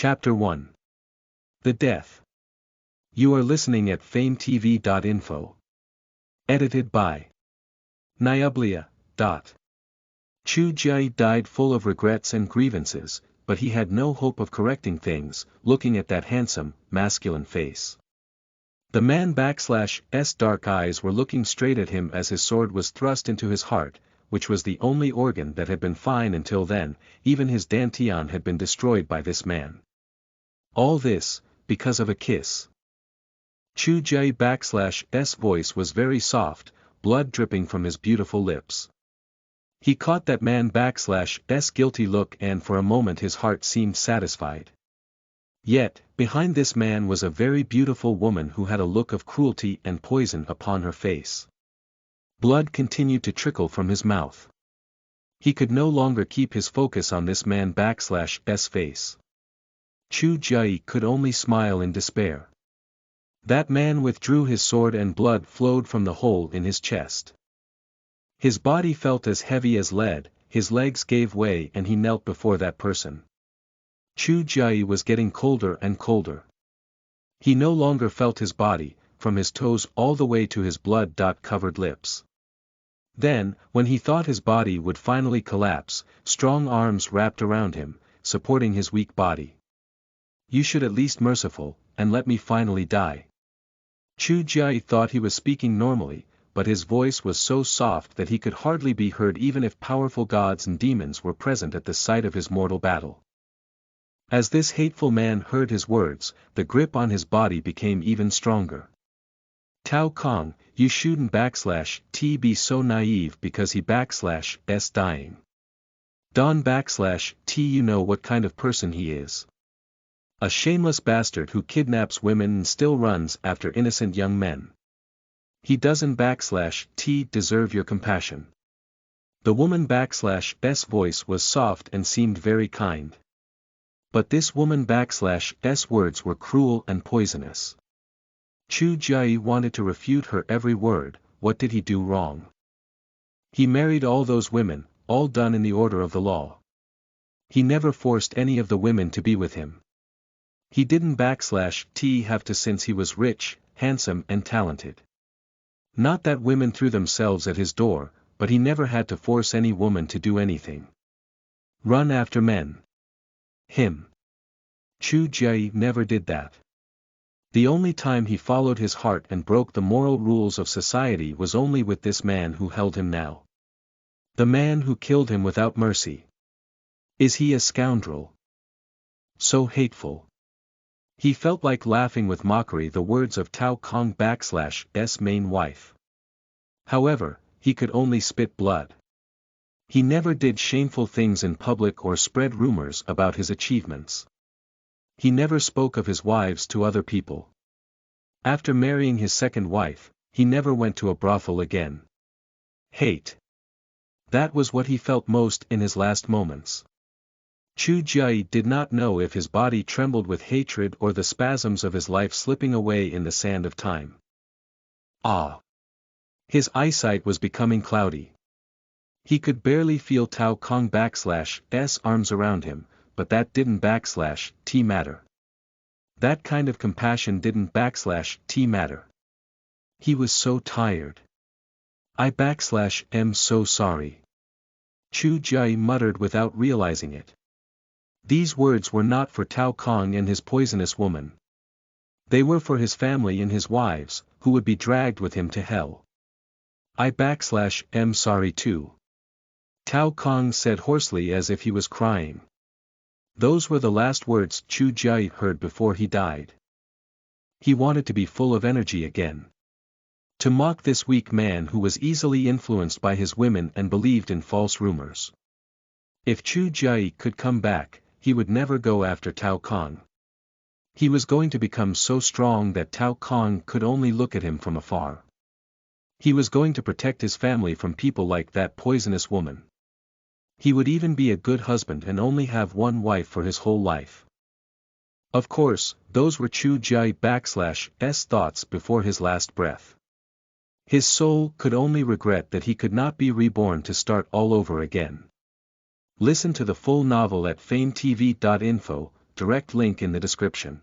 Chapter 1. The Death. You are listening at FameTV.info. Edited by Nyublia. Chu Jai died full of regrets and grievances, but he had no hope of correcting things, looking at that handsome, masculine face. The man/'s dark eyes were looking straight at him as his sword was thrust into his heart, which was the only organ that had been fine until then. Even his dantian had been destroyed by this man. All this, because of a kiss. Chu Jai/'s voice was very soft, blood dripping from his beautiful lips. He caught that man/'s guilty look, and for a moment his heart seemed satisfied. Yet, behind this man was a very beautiful woman who had a look of cruelty and poison upon her face. Blood continued to trickle from his mouth. He could no longer keep his focus on this man/'s face. Chu Jai could only smile in despair. That man withdrew his sword and blood flowed from the hole in his chest. His body felt as heavy as lead, his legs gave way and he knelt before that person. Chu Jai was getting colder and colder. He no longer felt his body, from his toes all the way to his blood-covered lips. Then, when he thought his body would finally collapse, strong arms wrapped around him, supporting his weak body. You should at least merciful, and let me finally die. Chu Jai thought he was speaking normally, but his voice was so soft that he could hardly be heard even if powerful gods and demons were present at the site of his mortal battle. As this hateful man heard his words, the grip on his body became even stronger. Tao Kong, you shouldn't be so naive because he/s dying. Don/t you know what kind of person he is. A shameless bastard who kidnaps women and still runs after innocent young men. He doesn't/t deserve your compassion. The woman/s voice was soft and seemed very kind. But this woman/s words were cruel and poisonous. Chu Jai wanted to refute her every word. What did he do wrong? He married all those women, all done in the order of the law. He never forced any of the women to be with him. He didn't/t have to since he was rich, handsome and talented. Not that women threw themselves at his door, but he never had to force any woman to do anything. Run after men. Him. Chu Jai never did that. The only time he followed his heart and broke the moral rules of society was only with this man who held him now. The man who killed him without mercy. Is he a scoundrel? So hateful. He felt like laughing with mockery the words of Tao Kong/s main wife. However, he could only spit blood. He never did shameful things in public or spread rumors about his achievements. He never spoke of his wives to other people. After marrying his second wife, he never went to a brothel again. Hate. That was what he felt most in his last moments. Chu Jai did not know if his body trembled with hatred or the spasms of his life slipping away in the sand of time. His eyesight was becoming cloudy. He could barely feel Tao Kong/s arms around him, but that didn't/t matter. That kind of compassion didn't/t matter. He was so tired. I/am so sorry. Chu Jai muttered without realizing it. These words were not for Tao Kong and his poisonous woman. They were for his family and his wives, who would be dragged with him to hell. I/am sorry too. Tao Kong said hoarsely as if he was crying. Those were the last words Chu Jai heard before he died. He wanted to be full of energy again. To mock this weak man who was easily influenced by his women and believed in false rumors. If Chu Jai could come back, he would never go after Tao Kong. He was going to become so strong that Tao Kong could only look at him from afar. He was going to protect his family from people like that poisonous woman. He would even be a good husband and only have one wife for his whole life. Of course, those were Chu Jai/s thoughts before his last breath. His soul could only regret that he could not be reborn to start all over again. Listen to the full novel at FameTV.info. direct link in the description.